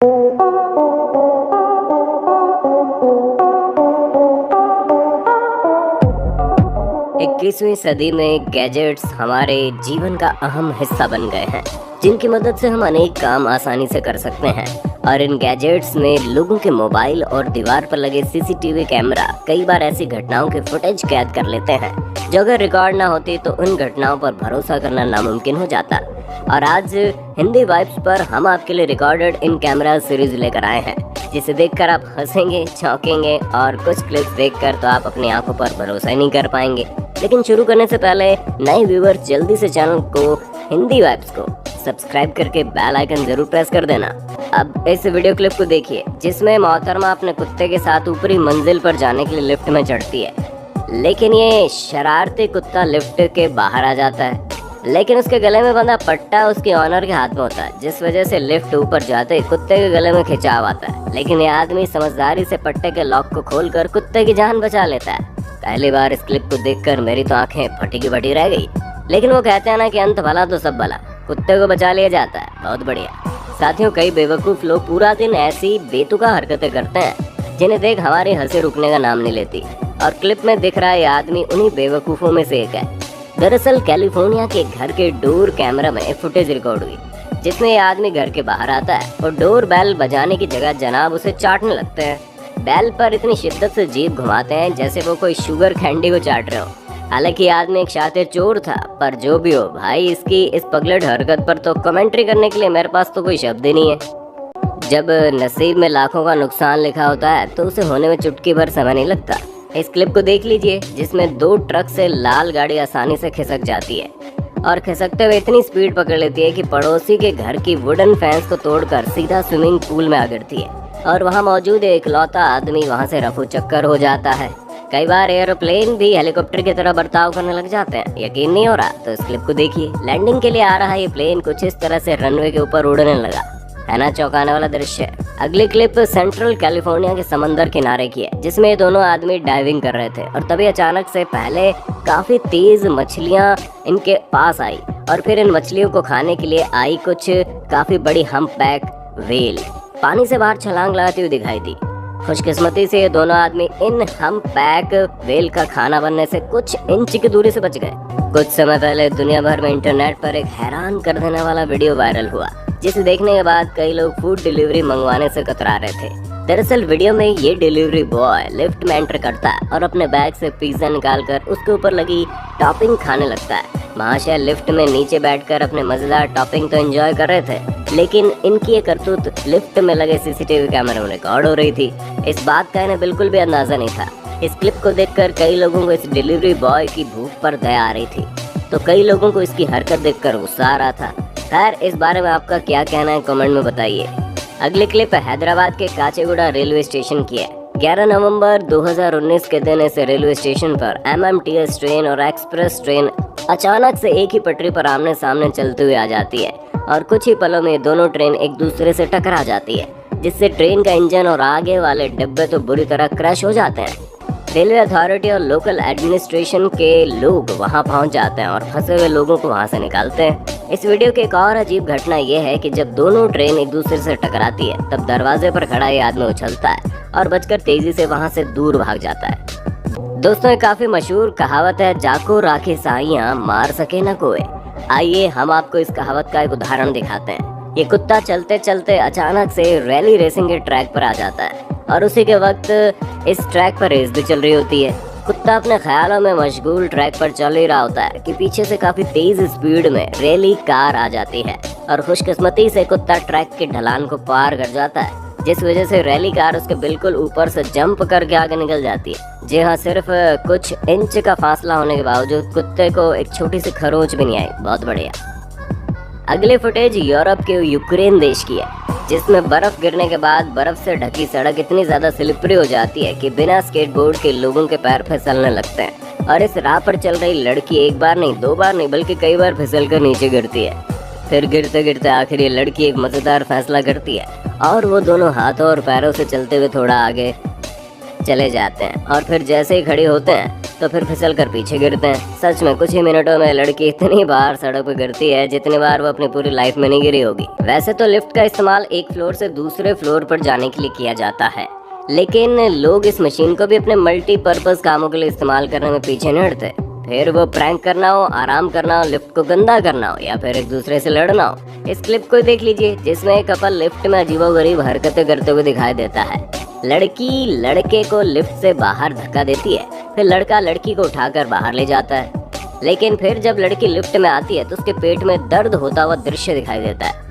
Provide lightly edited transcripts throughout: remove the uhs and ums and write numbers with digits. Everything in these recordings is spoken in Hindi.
21वीं सदी में गैजेट्स हमारे जीवन का अहम हिस्सा बन गए हैं, जिनकी मदद से हम अनेक काम आसानी से कर सकते हैं। और इन गैजेट्स में लोगों के मोबाइल और दीवार पर लगे सीसीटीवी कैमरा कई बार ऐसी घटनाओं के फुटेज कैद कर लेते हैं जो अगर रिकॉर्ड ना होती तो उन घटनाओं पर भरोसा करना नामुमकिन हो जाता। और आज हिंदी वाइब्स पर हम आपके लिए रिकॉर्डेड इन कैमरा सीरीज लेकर आए हैं, जिसे देखकर आप हंसेंगे, चौंकेंगे और कुछ क्लिप्स देखकर तो आप अपनी आंखों पर भरोसा ही नहीं कर पाएंगे। लेकिन शुरू करने से पहले नए व्यूअर्स जल्दी से चैनल को हिंदी वाइब्स को सब्सक्राइब करके बेल आइकन जरूर प्रेस कर देना। अब इस वीडियो क्लिप को देखिए, जिसमें मोहतरमा अपने कुत्ते के साथ ऊपरी मंजिल पर जाने के लिए लिफ्ट में चढ़ती है, लेकिन ये शरारती कुत्ता लिफ्ट के बाहर आ जाता है। लेकिन उसके गले में बंधा पट्टा उसके ऑनर के हाथ में होता है, जिस वजह से लिफ्ट ऊपर जाते ही कुत्ते के गले में खिंचाव आता है। लेकिन ये आदमी समझदारी से पट्टे के लॉक को खोलकर कुत्ते की जान बचा लेता है। पहली बार इस क्लिप को देखकर मेरी तो आंखें फटी की फटी रह गई। लेकिन वो कहते हैं ना कि अंत भला तो सब भला, कुत्ते को बचा लिया जाता है। बहुत बढ़िया। साथियों, कई बेवकूफ लोग पूरा दिन ऐसी बेतुका हरकतें करते हैं जिन्हें देख हमारी हंसी रुकने का नाम नहीं लेती, और क्लिप में दिख रहा है ये आदमी उन्हीं बेवकूफों में से एक है। दरअसल कैलिफोर्निया के घर के डोर कैमरा में फुटेज रिकॉर्ड हुई, जिसमें ये आदमी घर के बाहर आता है और डोर बेल बजाने की जगह जनाब उसे चाटने लगते हैं। बेल पर इतनी शिद्दत से जीभ घुमाते हैं जैसे वो कोई शुगर कैंडी को चाट रहे हो। हालांकि आदमी एक शातिर चोर था, पर जो भी हो भाई, इसकी इस पगलेट हरकत पर तो कमेंट्री करने के लिए मेरे पास तो कोई शब्द ही नहीं है। जब नसीब में लाखों का नुकसान लिखा होता है तो उसे होने में चुटकी भर समय नहीं लगता। इस क्लिप को देख लीजिए, जिसमें 2 ट्रक से लाल गाड़ी आसानी से खिसक जाती है और खिसकते हुए इतनी स्पीड पकड़ लेती है कि पड़ोसी के घर की वुडन फेंस को तोड़कर सीधा स्विमिंग पूल में आ गिरती है, और वहाँ मौजूद एक इकलौता आदमी वहाँ से रफू चक्कर हो जाता है। कई बार एरोप्लेन भी हेलीकॉप्टर की तरह बर्ताव करने लग जाते हैं। यकीन नहीं हो रहा तो इस क्लिप को देखिए। लैंडिंग के लिए आ रहा ये प्लेन कुछ इस तरह से रनवे के ऊपर उड़ने लगा, है ना चौंकाने वाला दृश्य। अगली क्लिप सेंट्रल कैलिफोर्निया के समंदर किनारे की है, जिसमें ये दोनों आदमी डाइविंग कर रहे थे और तभी अचानक से पहले काफी तेज मछलियां इनके पास आई और फिर इन मछलियों को खाने के लिए आई कुछ काफी बड़ी हम्पबैक व्हेल पानी से बाहर छलांग लगाती हुई दिखाई दी। खुशकिस्मती से ये दोनों आदमी इन हम्पबैक व्हेल का खाना बनने से कुछ इंच की दूरी से बच गए। कुछ समय पहले दुनिया भर में इंटरनेट पर एक हैरान कर देने वाला वीडियो वायरल हुआ, जिसे देखने के बाद कई लोग फूड डिलीवरी मंगवाने से कतरा रहे थे। दरअसल वीडियो में ये डिलीवरी बॉय लिफ्ट में एंटर करता है और अपने बैग से पिज्जा निकालकर उसके ऊपर लगी टॉपिंग खाने लगता है। महाशय लिफ्ट में नीचे बैठकर अपने मजेदार टॉपिंग तो एंजॉय कर रहे थे, लेकिन इनकी ये करतूत लिफ्ट में लगे सीसीटीवी कैमरे में रिकॉर्ड हो रही थी। इस बात का इन्हें बिल्कुल भी अंदाजा नहीं था। इस क्लिप को देखकर कई लोगों को इस डिलीवरी बॉय की भूख पर दया आ रही थी, तो कई लोगों को इसकी हरकत देखकर गुस्सा आ रहा था। खैर, इस बारे में आपका क्या कहना है कमेंट में बताइए। अगली क्लिप हैदराबाद के काचेगुड़ा रेलवे स्टेशन की है। 11 नवंबर 2019 के दिन इस रेलवे स्टेशन पर MMTS ट्रेन और एक्सप्रेस ट्रेन अचानक से एक ही पटरी पर आमने सामने चलते हुए आ जाती है और कुछ ही पलों में दोनों ट्रेन एक दूसरे से टकरा जाती है, जिससे ट्रेन का इंजन और आगे वाले डिब्बे तो बुरी तरह क्रैश हो जाते हैं। रेलवे अथॉरिटी और लोकल एडमिनिस्ट्रेशन के लोग वहां पहुंच जाते हैं और फंसे हुए लोगों को वहां से निकालते हैं। इस वीडियो की एक और अजीब घटना यह है कि जब दोनों ट्रेन एक दूसरे से टकराती है, तब दरवाजे पर खड़ा ये आदमी उछलता है और बचकर तेजी से वहां से दूर भाग जाता है। दोस्तों, एक काफी मशहूर कहावत है, जाको राखे साइयां मार सके न कोई। आइए हम आपको इस कहावत का एक उदाहरण दिखाते हैं। ये कुत्ता चलते चलते अचानक से रैली रेसिंग के ट्रैक पर आ जाता है और उसी के वक्त इस ट्रैक पर रेस भी चल रही होती है। कुत्ता अपने ख्यालों में मशगूल ट्रैक पर चल ही रहा होता है कि पीछे से काफी तेज स्पीड में रैली कार आ जाती है और खुशकिस्मती से कुत्ता ट्रैक की ढलान को पार कर जाता है, जिस वजह से रैली कार उसके बिल्कुल ऊपर से जंप करके आगे निकल जाती है। जी हाँ, सिर्फ कुछ इंच का फासला होने के बावजूद कुत्ते को एक छोटी सी खरोंच भी नहीं आई। बहुत बढ़िया। अगली फुटेज यूरोप के यूक्रेन देश की है, जिसमें बर्फ गिरने के बाद बर्फ से ढकी सड़क इतनी ज्यादा स्लिपरी हो जाती है कि बिना स्केटबोर्ड के लोगों के पैर फिसलने लगते हैं और इस राह पर चल रही लड़की एक बार नहीं, 2 बार नहीं, बल्कि कई बार फिसल कर नीचे गिरती है। फिर गिरते गिरते आखिर ये लड़की एक मजेदार फैसला करती है और वो दोनों हाथों और पैरों से चलते हुए थोड़ा आगे चले जाते हैं और फिर जैसे ही खड़ी होते हैं तो फिर फिसल कर पीछे गिरते हैं। सच में कुछ ही मिनटों में लड़की इतनी बार सड़क पर गिरती है जितनी बार वो अपनी पूरी लाइफ में नहीं गिरी होगी। वैसे तो लिफ्ट का इस्तेमाल एक फ्लोर से दूसरे फ्लोर पर जाने के लिए किया जाता है, लेकिन लोग इस मशीन को भी अपने मल्टीपर्पज कामों के लिए इस्तेमाल करने में पीछे नहीं हटते। फिर वो प्रैंक करना हो, आराम करना हो, लिफ्ट को गंदा करना हो या फिर एक दूसरे से लड़ना हो। इस क्लिप को देख लीजिए जिसमें एक कपल लिफ्ट में अजीबोगरीब हरकतें करते हुए दिखाई देता है। लड़की लड़के को लिफ्ट से बाहर धक्का देती है, फिर लड़का लड़की को उठाकर बाहर ले जाता है, लेकिन फिर जब लड़की लिफ्ट में आती है तो उसके पेट में दर्द होता हुआ दृश्य दिखाई देता है।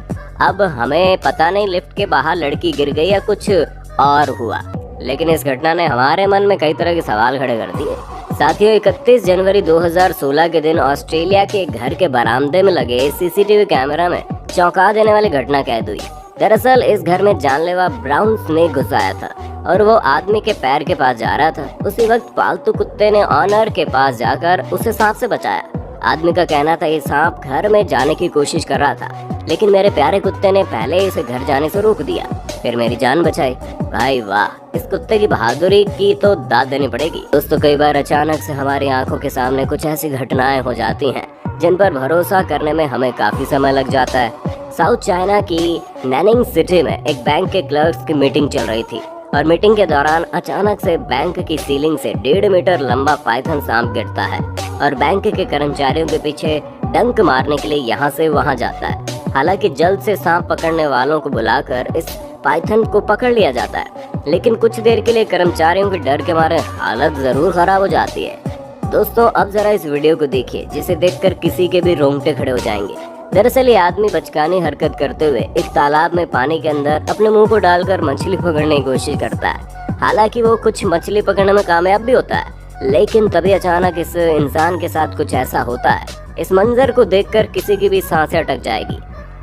अब हमें पता नहीं लिफ्ट के बाहर लड़की गिर गई या कुछ और हुआ, लेकिन इस घटना ने हमारे मन में कई तरह के सवाल खड़े कर दिए। साथियों, 31 जनवरी 2016 के दिन ऑस्ट्रेलिया के घर के बरामदे में लगे सीसीटीवी कैमरा में चौंका देने वाली घटना कैद हुई। दरअसल इस घर में जानलेवा ब्राउन स्नेक घुस आया था और वो आदमी के पैर के पास जा रहा था। उसी वक्त पालतू कुत्ते ने ऑनर के पास जाकर उसे सांप से बचाया। आदमी का कहना था ये सांप घर में जाने की कोशिश कर रहा था, लेकिन मेरे प्यारे कुत्ते ने पहले ही इसे घर जाने से रोक दिया, फिर मेरी जान बचाई। भाई वाह, इस कुत्ते की बहादुरी की तो दाद देनी पड़ेगी। दोस्तों, कई बार अचानक से हमारी आंखों के सामने कुछ ऐसी घटनाएं हो जाती हैं जिन पर भरोसा करने में हमें काफी समय लग जाता है। साउथ चाइना की नैनिंग सिटी में एक बैंक के क्लर्क्स की मीटिंग चल रही थी और मीटिंग के दौरान अचानक से बैंक की सीलिंग से 1.5 मीटर लंबा पाइथन सांप गिरता है और बैंक के कर्मचारियों के पीछे डंक मारने के लिए यहाँ से वहाँ जाता है। हालांकि जल्द से सांप पकड़ने वालों को बुलाकर इस पाइथन को पकड़ लिया जाता है, लेकिन कुछ देर के लिए कर्मचारियों के डर के मारे हालत जरूर खराब हो जाती है। दोस्तों, अब जरा इस वीडियो को देखिए जिसे देखकर किसी के भी रोंगटे खड़े हो जाएंगे। दरअसल ये आदमी बचकानी हरकत करते हुए एक तालाब में पानी के अंदर अपने मुंह को डालकर मछली पकड़ने की कोशिश करता है। हालांकि वो कुछ मछली पकड़ने में कामयाब भी होता है, लेकिन तभी अचानक इस इंसान के साथ कुछ ऐसा होता है, इस मंजर को देखकर किसी की भी सांसें अटक जाएगी।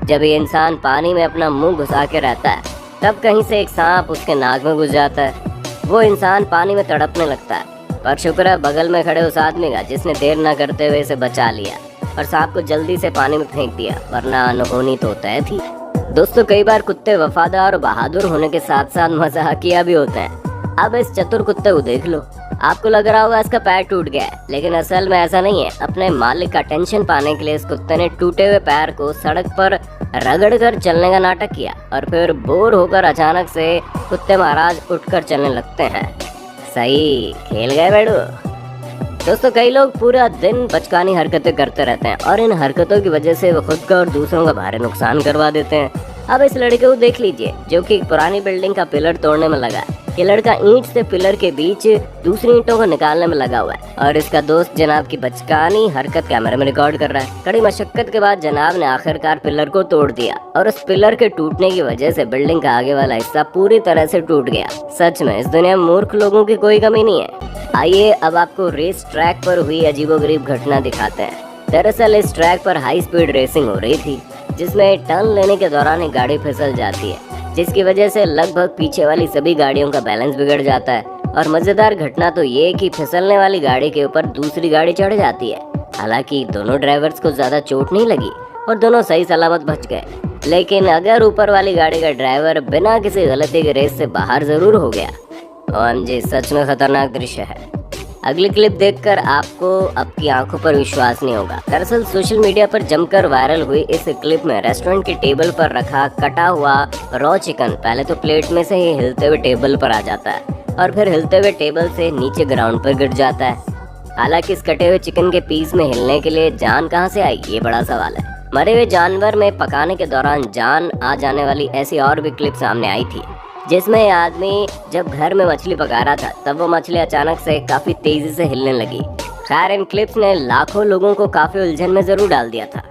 जब ये इंसान पानी में अपना मुंह घुसा के रहता है तब कहीं से एक सांप उसके नाक में घुस जाता है। वो इंसान पानी में तड़पने लगता है, पर शुक्र है बगल में खड़े उस आदमी का जिसने देर न करते हुए इसे बचा लिया और सांप को जल्दी से पानी में फेंक दिया, वरना अनहोनी तो तय थी। दोस्तों, कई बार कुत्ते वफादार और बहादुर होने के साथ साथ मजाकिया भी होते हैं। अब इस चतुर कुत्ते को देख लो। आपको लग रहा होगा इसका पैर टूट गया है, लेकिन असल में ऐसा नहीं है। अपने मालिक का टेंशन पाने के लिए इस कुत्ते ने टूटे हुए पैर को सड़क पर रगड़ कर चलने का नाटक किया और फिर बोर होकर अचानक से कुत्ते महाराज उठकर चलने लगते हैं। सही खेल गए बेड़ू। दोस्तों, कई लोग पूरा दिन बचकानी हरकतें करते रहते हैं और इन हरकतों की वजह से वो खुद का और दूसरों का भारी नुकसान करवा देते हैं। अब इस लड़के को देख लीजिए जो कि एक पुरानी बिल्डिंग का पिलर तोड़ने में लगा है। ये लड़का ईंट से पिलर के बीच दूसरी ईंटों को निकालने में लगा हुआ है और इसका दोस्त जनाब की बचकानी हरकत कैमरे में रिकॉर्ड कर रहा है। कड़ी मशक्कत के बाद जनाब ने आखिरकार पिलर को तोड़ दिया और उस पिलर के टूटने की वजह से बिल्डिंग का आगे वाला हिस्सा पूरी तरह से टूट गया। सच में इस दुनिया में मूर्ख लोगों की कोई कमी नहीं है। आइए अब आपको रेस ट्रैक पर हुई अजीबोगरीब घटना दिखाते हैं। दरअसल इस ट्रैक पर हाई स्पीड रेसिंग हो रही थी, जिसमें टर्न लेने के दौरान एक गाड़ी फिसल जाती है, जिसकी वजह से लगभग पीछे वाली सभी गाड़ियों का बैलेंस बिगड़ जाता है। और मजेदार घटना तो ये कि फिसलने वाली गाड़ी के ऊपर दूसरी गाड़ी चढ़ जाती है। हालांकि दोनों ड्राइवर्स को ज्यादा चोट नहीं लगी और दोनों सही सलामत बच गए, लेकिन अगर ऊपर वाली गाड़ी का ड्राइवर बिना किसी गलती के रेस से बाहर जरूर हो गया। और जी, सच में खतरनाक दृश्य है। अगली क्लिप देखकर आपको आपकी आंखों पर विश्वास नहीं होगा। दरअसल सोशल मीडिया पर जमकर वायरल हुई इस क्लिप में रेस्टोरेंट की टेबल पर रखा कटा हुआ रॉ चिकन पहले तो प्लेट में से ही हिलते हुए टेबल पर आ जाता है और फिर हिलते हुए टेबल से नीचे ग्राउंड पर गिर जाता है। हालांकि इस कटे हुए चिकन के पीस में हिलने के लिए जान कहां से आई, ये बड़ा सवाल है। मरे हुए जानवर में पकाने के दौरान जान आ जाने वाली ऐसी और भी क्लिप सामने आई थी, जिसमें यह आदमी जब घर में मछली पका रहा था तब वो मछली अचानक से काफी तेजी से हिलने लगी। खैर, इन क्लिप्स ने लाखों लोगों को काफी उलझन में जरूर डाल दिया था।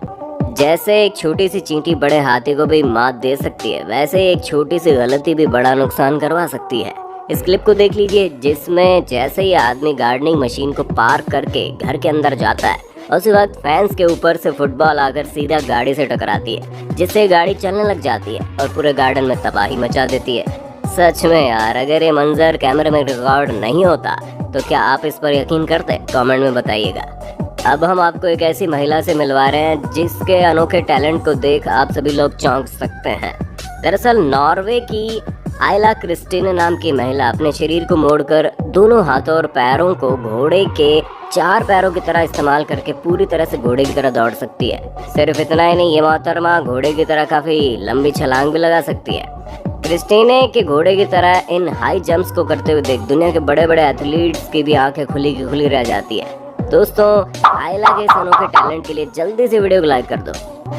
जैसे एक छोटी सी चींटी बड़े हाथी को भी मात दे सकती है, वैसे एक छोटी सी गलती भी बड़ा नुकसान करवा सकती है। इस क्लिप को देख लीजिए, जिसमें जैसे ही आदमी गार्डनिंग मशीन को पार्क करके घर के अंदर जाता है, उसी वक्त फैंस के ऊपर से फुटबॉल आकर सीधा गाड़ी से टकराती है, जिससे गाड़ी चलने लग जाती है और पूरे गार्डन में तबाही मचा देती है। सच में यार, अगर ये मंजर कैमरे में रिकॉर्ड नहीं होता तो क्या आप इस पर यकीन करते? कमेंट में बताइएगा। अब हम आपको एक ऐसी महिला से मिलवा रहे हैं जिसके अनोखे टैलेंट को देख आप सभी लोग चौंक सकते हैं। दरअसल नॉर्वे की आयला क्रिस्टीना नाम की महिला अपने शरीर को मोड़कर दोनों हाथों और पैरों को घोड़े के 4 पैरों की तरह इस्तेमाल करके पूरी तरह से घोड़े की तरह दौड़ सकती है। सिर्फ इतना ही नहीं, ये मोहतरमा घोड़े की तरह काफी लंबी छलांग भी लगा सकती है। क्रिस्टीना के घोड़े की तरह इन हाई जंप्स को करते हुए देख दुनिया के बड़े बड़े एथलीट्स की भी आंखें खुली की खुली रह जाती है। दोस्तों, आयला के इस अनोखे टैलेंट के लिए जल्दी से वीडियो को लाइक कर दो।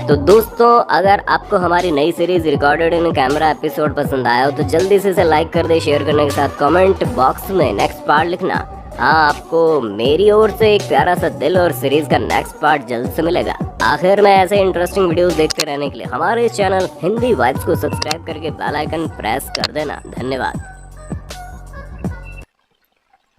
तो दोस्तों, अगर आपको हमारी नई series recorded in camera episode पसंद आया हो तो जल्दी से इसे लाइक कर दे, शेयर करने के साथ कमेंट बॉक्स में नेक्स्ट पार्ट लिखना। हाँ, आपको मेरी ओर से एक प्यारा सा दिल और सीरीज का नेक्स्ट पार्ट जल्द से मिलेगा। आखिर में ऐसे इंटरेस्टिंग वीडियोस देखते रहने के लिए हमारे इस चैनल हिंदी वाइब्स को सब्सक्राइब करके बेल आइकन प्रेस कर देना। धन्यवाद।